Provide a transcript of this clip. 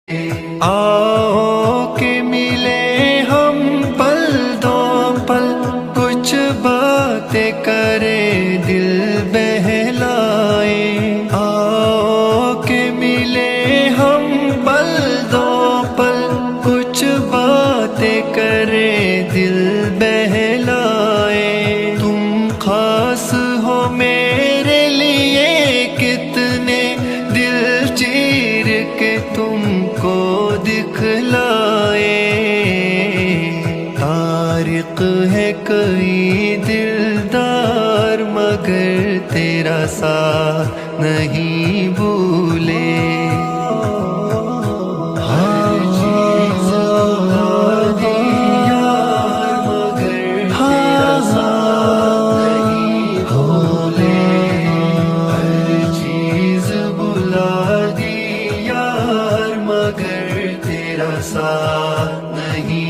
آؤ کہ ملے ہم پل دو پل، کچھ باتیں کرے دل بہلائے۔ آؤ کہ ملے ہم پل دو پل، کچھ باتیں کرے دل بہلائے۔ تم خاص ہو میرے لیے کتنے، دل چیر کے تم کو دکھلائے۔ طارق ہے کئی دلدار مگر تیرا ساتھ نہیں بھولے۔ ہر چیز بھلا دیا مگر تیرا ساتھ نہیں بھولے۔ ہر چیز بھلا دیا مگر تیرا ساتھ نہیں